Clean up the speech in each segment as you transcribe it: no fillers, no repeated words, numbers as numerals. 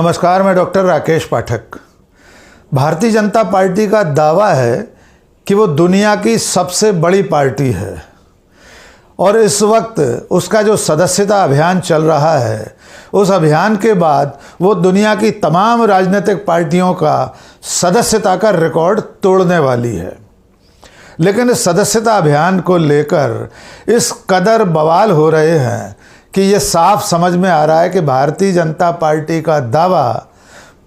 नमस्कार, मैं डॉक्टर राकेश पाठक। भारतीय जनता पार्टी का दावा है कि वो दुनिया की सबसे बड़ी पार्टी है और इस वक्त उसका जो सदस्यता अभियान चल रहा है, उस अभियान के बाद वो दुनिया की तमाम राजनीतिक पार्टियों का सदस्यता का रिकॉर्ड तोड़ने वाली है। लेकिन इस सदस्यता अभियान को लेकर इस कदर बवाल हो रहे हैं कि ये साफ समझ में आ रहा है कि भारतीय जनता पार्टी का दावा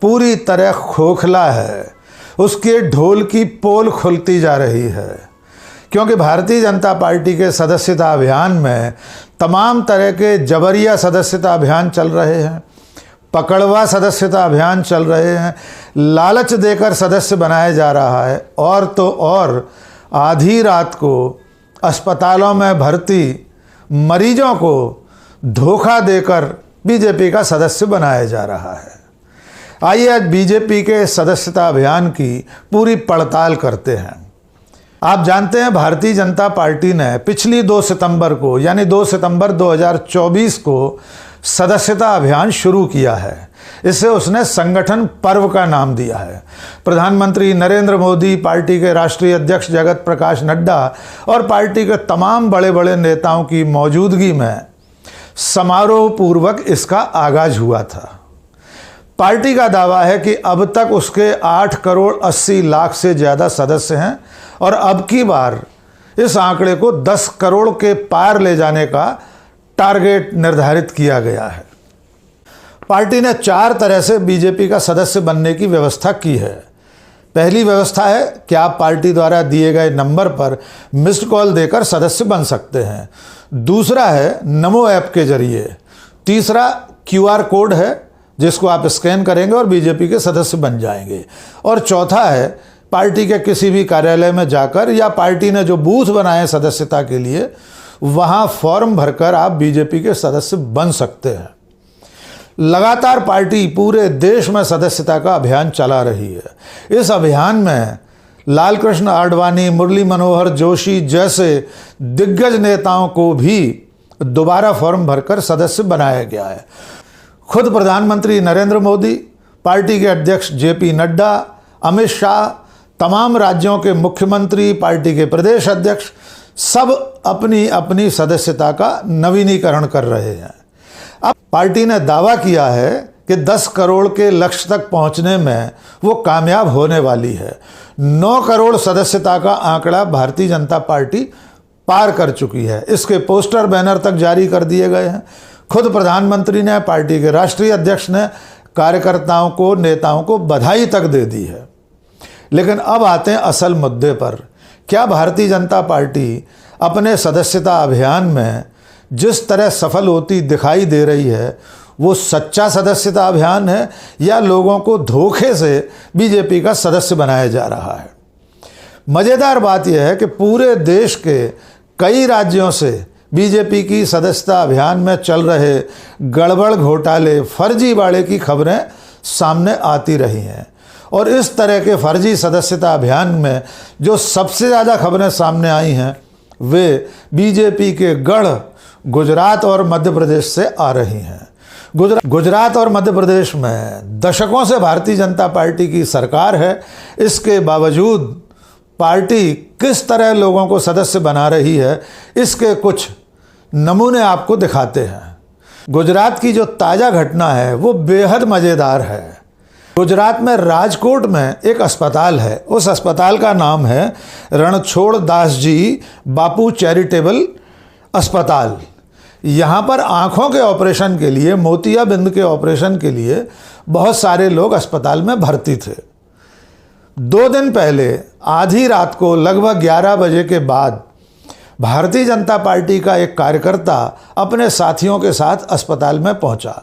पूरी तरह खोखला है। उसके ढोल की पोल खुलती जा रही है, क्योंकि भारतीय जनता पार्टी के सदस्यता अभियान में तमाम तरह के जबरिया सदस्यता अभियान चल रहे हैं, पकड़वा सदस्यता अभियान चल रहे हैं, लालच देकर सदस्य बनाया जा रहा है और तो और आधी रात को अस्पतालों में भर्ती मरीजों को धोखा देकर बीजेपी का सदस्य बनाया जा रहा है। आइए आज बीजेपी के सदस्यता अभियान की पूरी पड़ताल करते हैं। आप जानते हैं, भारतीय जनता पार्टी ने पिछली 2 सितंबर को यानी 2 सितंबर 2024 को सदस्यता अभियान शुरू किया है। इसे उसने संगठन पर्व का नाम दिया है। प्रधानमंत्री नरेंद्र मोदी, पार्टी के राष्ट्रीय अध्यक्ष जगत प्रकाश नड्डा और पार्टी के तमाम बड़े बड़े नेताओं की मौजूदगी में समारोह पूर्वक इसका आगाज हुआ था। पार्टी का दावा है कि अब तक उसके 8 करोड़ 80 लाख से ज़्यादा सदस्य हैं और अब की बार इस आंकड़े को 10 करोड़ के पार ले जाने का टारगेट निर्धारित किया गया है। पार्टी ने 4 तरह से बीजेपी का सदस्य बनने की व्यवस्था की है। पहली व्यवस्था है कि आप पार्टी द्वारा दिए गए नंबर पर मिस्ड कॉल देकर सदस्य बन सकते हैं। दूसरा है नमो ऐप के जरिए। तीसरा QR कोड है जिसको आप स्कैन करेंगे और बीजेपी के सदस्य बन जाएंगे। और चौथा है पार्टी के किसी भी कार्यालय में जाकर या पार्टी ने जो बूथ बनाए सदस्यता के लिए, वहाँ फॉर्म भरकर आप बीजेपी के सदस्य बन सकते हैं। लगातार पार्टी पूरे देश में सदस्यता का अभियान चला रही है। इस अभियान में लालकृष्ण आडवाणी, मुरली मनोहर जोशी जैसे दिग्गज नेताओं को भी दोबारा फॉर्म भरकर सदस्य बनाया गया है। खुद प्रधानमंत्री नरेंद्र मोदी, पार्टी के अध्यक्ष JP नड्डा, अमित शाह, तमाम राज्यों के मुख्यमंत्री, पार्टी के प्रदेश अध्यक्ष सब अपनी अपनी सदस्यता का नवीनीकरण कर रहे हैं। अब पार्टी ने दावा किया है कि 10 करोड़ के लक्ष्य तक पहुंचने में वो कामयाब होने वाली है। 9 करोड़ सदस्यता का आंकड़ा भारतीय जनता पार्टी पार कर चुकी है। इसके पोस्टर बैनर तक जारी कर दिए गए हैं। खुद प्रधानमंत्री ने, पार्टी के राष्ट्रीय अध्यक्ष ने कार्यकर्ताओं को, नेताओं को बधाई तक दे दी है। लेकिन अब आते हैं असल मुद्दे पर। क्या भारतीय जनता पार्टी अपने सदस्यता अभियान में जिस तरह सफल होती दिखाई दे रही है, वो सच्चा सदस्यता अभियान है या लोगों को धोखे से बीजेपी का सदस्य बनाया जा रहा है? मज़ेदार बात यह है कि पूरे देश के कई राज्यों से बीजेपी की सदस्यता अभियान में चल रहे गड़बड़, घोटाले, फर्जीवाड़े की खबरें सामने आती रही हैं। और इस तरह के फर्जी सदस्यता अभियान में जो सबसे ज़्यादा खबरें सामने आई हैं, वे बीजेपी के गढ़ गुजरात और मध्य प्रदेश से आ रही हैं। गुजरात और मध्य प्रदेश में दशकों से भारतीय जनता पार्टी की सरकार है। इसके बावजूद पार्टी किस तरह लोगों को सदस्य बना रही है, इसके कुछ नमूने आपको दिखाते हैं। गुजरात की जो ताज़ा घटना है वो बेहद मज़ेदार है। गुजरात में राजकोट में एक अस्पताल है। उस अस्पताल का नाम है रणछोड़ दास जी बापू चैरिटेबल अस्पताल। यहाँ पर आँखों के ऑपरेशन के लिए, मोतियाबिंद के ऑपरेशन के लिए बहुत सारे लोग अस्पताल में भर्ती थे। 2 दिन पहले आधी रात को लगभग 11 बजे के बाद भारतीय जनता पार्टी का एक कार्यकर्ता अपने साथियों के साथ अस्पताल में पहुंचा।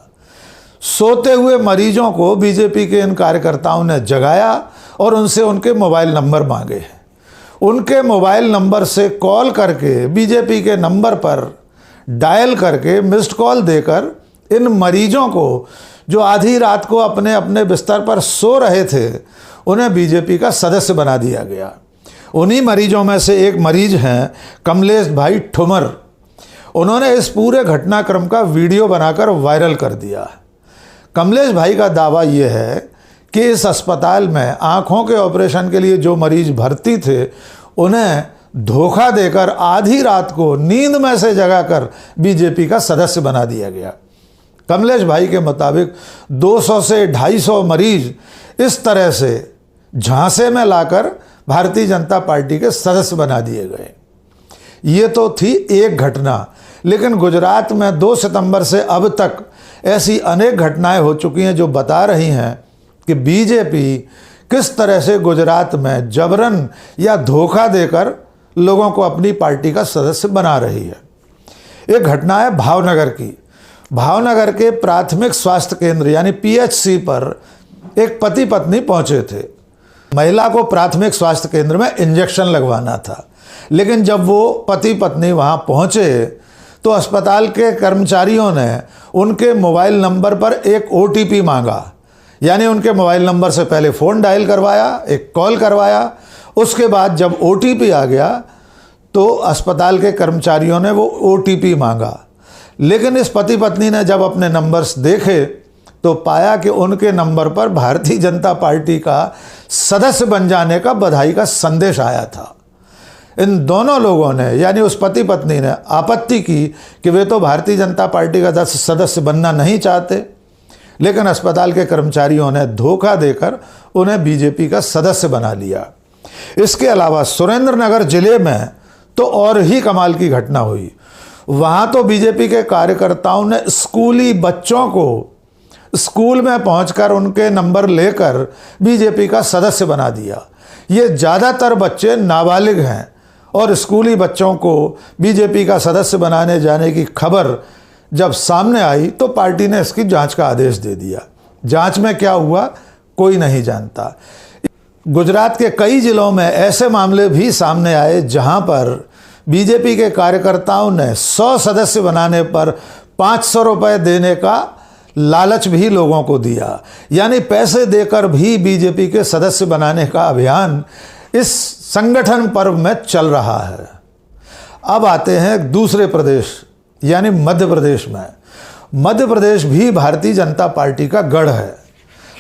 सोते हुए मरीजों को बीजेपी के इन कार्यकर्ताओं ने जगाया और उनसे उनके मोबाइल नंबर मांगे। उनके मोबाइल नंबर से कॉल करके, बीजेपी के नंबर पर डायल करके, मिस्ड कॉल देकर इन मरीजों को, जो आधी रात को अपने अपने बिस्तर पर सो रहे थे, उन्हें बीजेपी का सदस्य बना दिया गया। उन्हीं मरीजों में से एक मरीज हैं कमलेश भाई ठुमर। उन्होंने इस पूरे घटनाक्रम का वीडियो बनाकर वायरल कर दिया। कमलेश भाई का दावा ये है कि इस अस्पताल में आँखों के ऑपरेशन के लिए जो मरीज भर्ती थे उन्हें धोखा देकर आधी रात को नींद में से जगाकर बीजेपी का सदस्य बना दिया गया। कमलेश भाई के मुताबिक 200 से 250 मरीज इस तरह से झांसे में लाकर भारतीय जनता पार्टी के सदस्य बना दिए गए। ये तो थी एक घटना, लेकिन गुजरात में 2 सितंबर से अब तक ऐसी अनेक घटनाएं हो चुकी हैं जो बता रही हैं कि बीजेपी किस तरह से गुजरात में जबरन या धोखा देकर लोगों को अपनी पार्टी का सदस्य बना रही है। एक घटना है भावनगर की। भावनगर के प्राथमिक स्वास्थ्य केंद्र यानी पीएचसी पर एक पति पत्नी पहुंचे थे। महिला को प्राथमिक स्वास्थ्य केंद्र में इंजेक्शन लगवाना था, लेकिन जब वो पति पत्नी वहां पहुंचे तो अस्पताल के कर्मचारियों ने उनके मोबाइल नंबर पर एक ओटीपी मांगा। यानी उनके मोबाइल नंबर से पहले फ़ोन डायल करवाया, एक कॉल करवाया, उसके बाद जब ओटीपी आ गया तो अस्पताल के कर्मचारियों ने वो ओटीपी मांगा। लेकिन इस पति पत्नी ने जब अपने नंबर्स देखे तो पाया कि उनके नंबर पर भारतीय जनता पार्टी का सदस्य बन जाने का बधाई का संदेश आया था। इन दोनों लोगों ने यानी उस पति पत्नी ने आपत्ति की कि वे तो भारतीय जनता पार्टी का सदस्य बनना नहीं चाहते, लेकिन अस्पताल के कर्मचारियों ने धोखा देकर उन्हें बीजेपी का सदस्य बना लिया। इसके अलावा सुरेंद्रनगर जिले में तो और ही कमाल की घटना हुई। वहाँ तो बीजेपी के कार्यकर्ताओं ने स्कूली बच्चों को स्कूल में पहुंचकर उनके नंबर लेकर बीजेपी का सदस्य बना दिया। ये ज़्यादातर बच्चे नाबालिग हैं और स्कूली बच्चों को बीजेपी का सदस्य बनाने जाने की खबर जब सामने आई तो पार्टी ने इसकी जांच का आदेश दे दिया। जांच में क्या हुआ कोई नहीं जानता। गुजरात के कई जिलों में ऐसे मामले भी सामने आए जहां पर बीजेपी के कार्यकर्ताओं ने 100 सदस्य बनाने पर 500 रुपये देने का लालच भी लोगों को दिया। यानी पैसे देकर भी बीजेपी के सदस्य बनाने का अभियान इस संगठन पर्व में चल रहा है। अब आते हैं दूसरे प्रदेश यानी मध्य प्रदेश में। मध्य प्रदेश भी भारतीय जनता पार्टी का गढ़ है।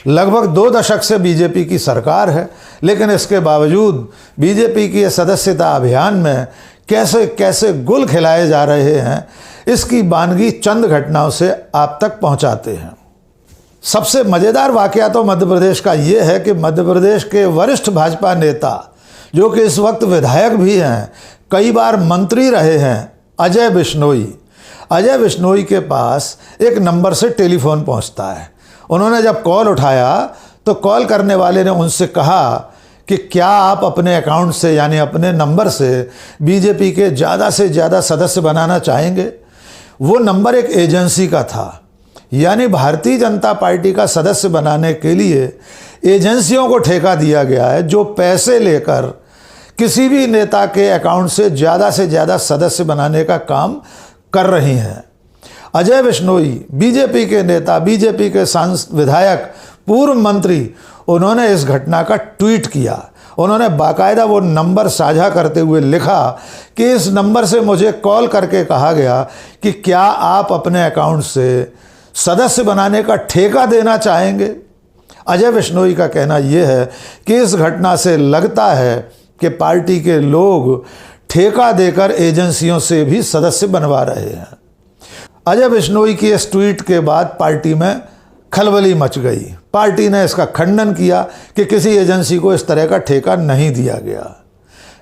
लगभग 2 दशक से बीजेपी की सरकार है, लेकिन इसके बावजूद बीजेपी की सदस्यता अभियान में कैसे कैसे गुल खिलाए जा रहे हैं, इसकी बानगी चंद घटनाओं से आप तक पहुंचाते हैं। सबसे मज़ेदार वाकया तो मध्य प्रदेश का ये है कि मध्य प्रदेश के वरिष्ठ भाजपा नेता, जो कि इस वक्त विधायक भी हैं, कई बार मंत्री रहे हैं, अजय बिश्नोई के पास एक नंबर से टेलीफोन पहुंचता है। उन्होंने जब कॉल उठाया तो कॉल करने वाले ने उनसे कहा कि क्या आप अपने अकाउंट से यानी अपने नंबर से बीजेपी के ज़्यादा से ज़्यादा सदस्य बनाना चाहेंगे। वो नंबर एक एजेंसी का था, यानी भारतीय जनता पार्टी का सदस्य बनाने के लिए एजेंसियों को ठेका दिया गया है जो पैसे लेकर किसी भी नेता के अकाउंट से ज़्यादा सदस्य बनाने का काम कर रही हैं। अजय बिश्नोई बीजेपी के नेता, बीजेपी के सांसद, विधायक, पूर्व मंत्री, उन्होंने इस घटना का ट्वीट किया। उन्होंने बाकायदा वो नंबर साझा करते हुए लिखा कि इस नंबर से मुझे कॉल करके कहा गया कि क्या आप अपने अकाउंट से सदस्य बनाने का ठेका देना चाहेंगे। अजय बिश्नोई का कहना यह है कि इस घटना से लगता है कि पार्टी के लोग ठेका देकर एजेंसियों से भी सदस्य बनवा रहे हैं। अजय बिश्नोई की इस ट्वीट के बाद पार्टी में खलबली मच गई। पार्टी ने इसका खंडन किया कि किसी एजेंसी को इस तरह का ठेका नहीं दिया गया।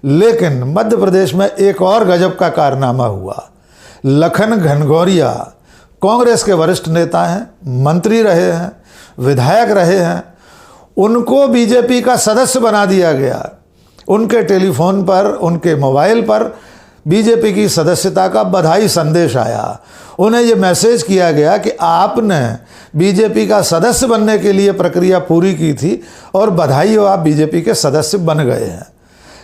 लेकिन मध्य प्रदेश में एक और गजब का कारनामा हुआ। लखन घनघोरिया कांग्रेस के वरिष्ठ नेता हैं, मंत्री रहे हैं, विधायक रहे हैं, उनको बीजेपी का सदस्य बना दिया गया। उनके टेलीफोन पर, उनके मोबाइल पर बीजेपी की सदस्यता का बधाई संदेश आया। उन्हें ये मैसेज किया गया कि आपने बीजेपी का सदस्य बनने के लिए प्रक्रिया पूरी की थी और बधाई हो, आप बीजेपी के सदस्य बन गए हैं।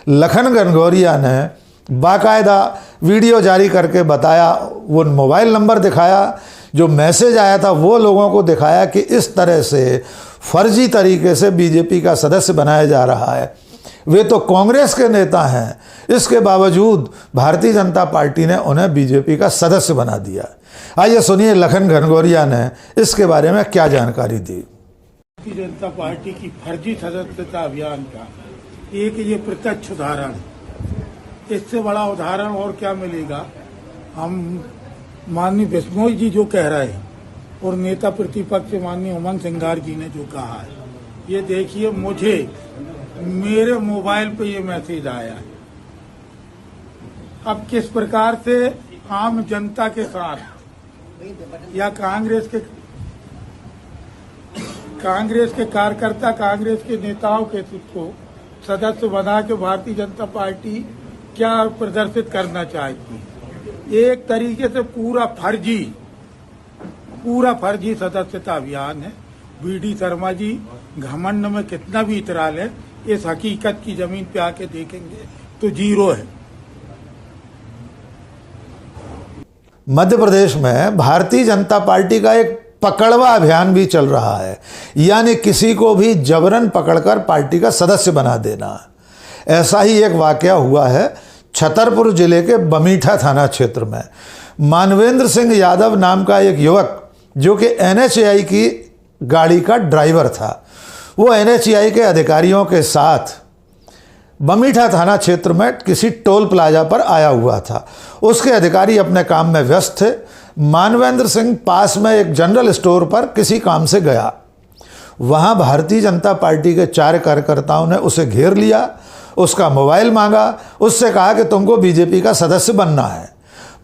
लखन घनघोरिया ने बाकायदा वीडियो जारी करके बताया, वो मोबाइल नंबर दिखाया, जो मैसेज आया था वो लोगों को दिखाया कि इस तरह से फर्जी तरीके से बीजेपी का सदस्य बनाया जा रहा है। वे तो कांग्रेस के नेता हैं। इसके बावजूद भारतीय जनता पार्टी ने उन्हें बीजेपी का सदस्य बना दिया। आइए सुनिए लखन घनघोरिया ने इसके बारे में क्या जानकारी दी। भारतीय जनता पार्टी की फर्जी सदस्यता अभियान का एक ये प्रत्यक्ष उदाहरण, इससे बड़ा उदाहरण और क्या मिलेगा। हम माननीय बिश्नोई जी जो कह रहे हैं और नेता प्रतिपक्ष माननीय उमंग सिंगार जी ने जो कहा है, ये देखिए मुझे मेरे मोबाइल पे ये मैसेज आया है। अब किस प्रकार से आम जनता के साथ या कांग्रेस के कार्यकर्ता, कांग्रेस के नेताओं के को सदस्य बना के भारतीय जनता पार्टी क्या प्रदर्शित करना चाहती है। एक तरीके से पूरा फर्जी सदस्यता अभियान है। बीडी शर्मा जी घमंड में कितना भी इतरा लें, इस हकीकत की जमीन पे आके देखेंगे तो जीरो है। मध्य प्रदेश में भारतीय जनता पार्टी का एक पकड़वा अभियान भी चल रहा है, यानी किसी को भी जबरन पकड़कर पार्टी का सदस्य बना देना। ऐसा ही एक वाकया हुआ है छतरपुर जिले के बमीठा थाना क्षेत्र में। मानवेंद्र सिंह यादव नाम का एक युवक जो कि NHAI की गाड़ी का ड्राइवर था, वो NHAI के अधिकारियों के साथ बमीठा थाना क्षेत्र में किसी टोल प्लाजा पर आया हुआ था। उसके अधिकारी अपने काम में व्यस्त थे। मानवेंद्र सिंह पास में एक जनरल स्टोर पर किसी काम से गया। वहां भारतीय जनता पार्टी के 4 कार्यकर्ताओं ने उसे घेर लिया, उसका मोबाइल मांगा, उससे कहा कि तुमको बीजेपी का सदस्य बनना है।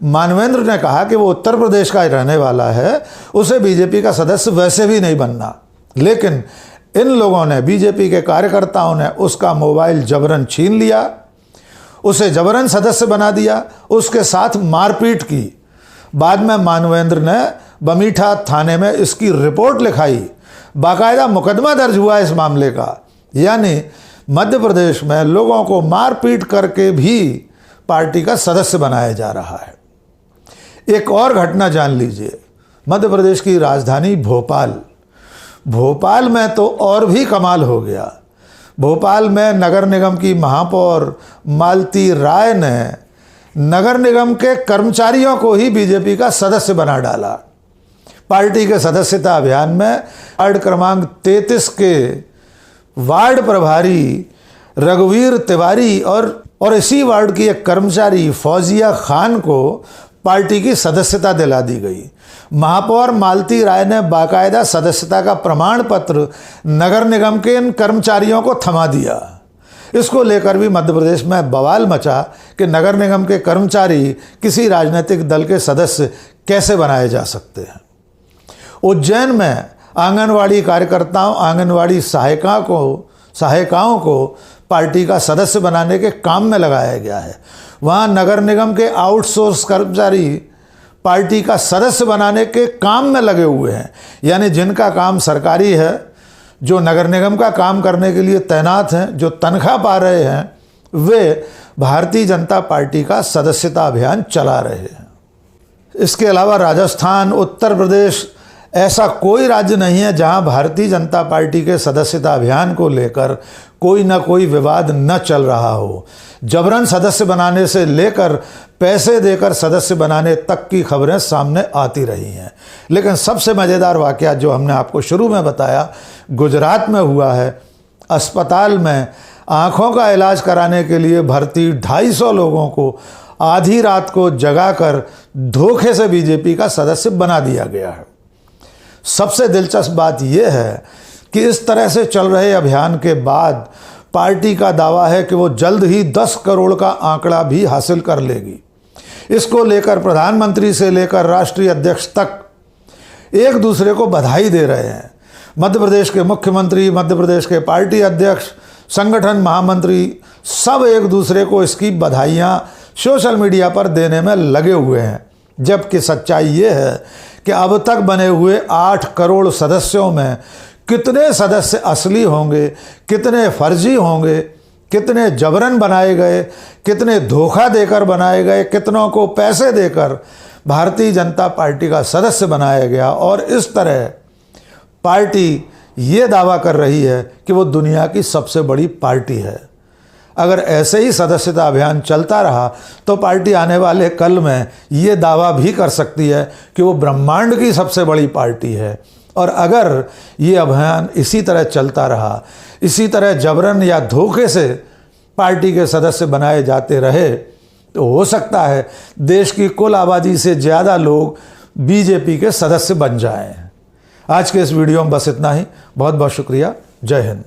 मानवेंद्र ने कहा कि वो उत्तर प्रदेश का रहने वाला है, उसे बीजेपी का सदस्य वैसे भी नहीं बनना। लेकिन इन लोगों ने, बीजेपी के कार्यकर्ताओं ने उसका मोबाइल जबरन छीन लिया, उसे जबरन सदस्य बना दिया, उसके साथ मारपीट की। बाद में मानवेंद्र ने बमीठा थाने में इसकी रिपोर्ट लिखाई, बाकायदा मुकदमा दर्ज हुआ इस मामले का। यानी मध्य प्रदेश में लोगों को मारपीट करके भी पार्टी का सदस्य बनाया जा रहा है। एक और घटना जान लीजिए, मध्य प्रदेश की राजधानी भोपाल में तो और भी कमाल हो गया। भोपाल में नगर निगम की महापौर मालती राय ने नगर निगम के कर्मचारियों को ही बीजेपी का सदस्य बना डाला। पार्टी के सदस्यता अभियान में वार्ड क्रमांक 33 के वार्ड प्रभारी रघुवीर तिवारी और इसी वार्ड की एक कर्मचारी फौजिया खान को पार्टी की सदस्यता दिला दी गई। महापौर मालती राय ने बाकायदा सदस्यता का प्रमाण पत्र नगर निगम के इन कर्मचारियों को थमा दिया। इसको लेकर भी मध्य प्रदेश में बवाल मचा कि नगर निगम के कर्मचारी किसी राजनीतिक दल के सदस्य कैसे बनाए जा सकते हैं। उज्जैन में आंगनवाड़ी कार्यकर्ताओं, आंगनवाड़ी सहायिकाओं को पार्टी का सदस्य बनाने के काम में लगाया गया है। वहाँ नगर निगम के आउटसोर्स कर्मचारी पार्टी का सदस्य बनाने के काम में लगे हुए हैं। यानी जिनका काम सरकारी है, जो नगर निगम का काम करने के लिए तैनात हैं, जो तनख्वाह पा रहे हैं, वे भारतीय जनता पार्टी का सदस्यता अभियान चला रहे हैं। इसके अलावा राजस्थान, उत्तर प्रदेश, ऐसा कोई राज्य नहीं है जहां भारतीय जनता पार्टी के सदस्यता अभियान को लेकर कोई ना कोई विवाद न चल रहा हो। जबरन सदस्य बनाने से लेकर पैसे देकर सदस्य बनाने तक की खबरें सामने आती रही हैं। लेकिन सबसे मज़ेदार वाकया जो हमने आपको शुरू में बताया, गुजरात में हुआ है। अस्पताल में आँखों का इलाज कराने के लिए भर्ती 250 लोगों को आधी रात को जगाकर धोखे से बीजेपी का सदस्य बना दिया गया है। सबसे दिलचस्प बात यह है कि इस तरह से चल रहे अभियान के बाद पार्टी का दावा है कि वो जल्द ही 10 करोड़ का आंकड़ा भी हासिल कर लेगी। इसको लेकर प्रधानमंत्री से लेकर राष्ट्रीय अध्यक्ष तक एक दूसरे को बधाई दे रहे हैं। मध्य प्रदेश के मुख्यमंत्री, मध्य प्रदेश के पार्टी अध्यक्ष, संगठन महामंत्री सब एक दूसरे को इसकी बधाइयाँ सोशल मीडिया पर देने में लगे हुए हैं। जबकि सच्चाई ये है कि अब तक बने हुए 8 करोड़ सदस्यों में कितने सदस्य असली होंगे, कितने फर्जी होंगे, कितने जबरन बनाए गए, कितने धोखा देकर बनाए गए, कितनों को पैसे देकर भारतीय जनता पार्टी का सदस्य बनाया गया। और इस तरह पार्टी ये दावा कर रही है कि वो दुनिया की सबसे बड़ी पार्टी है। अगर ऐसे ही सदस्यता अभियान चलता रहा तो पार्टी आने वाले कल में ये दावा भी कर सकती है कि वो ब्रह्मांड की सबसे बड़ी पार्टी है। और अगर ये अभियान इसी तरह चलता रहा, इसी तरह जबरन या धोखे से पार्टी के सदस्य बनाए जाते रहे, तो हो सकता है देश की कुल आबादी से ज़्यादा लोग बीजेपी के सदस्य बन जाएं। आज के इस वीडियो में बस इतना ही। बहुत बहुत शुक्रिया। जय हिंद।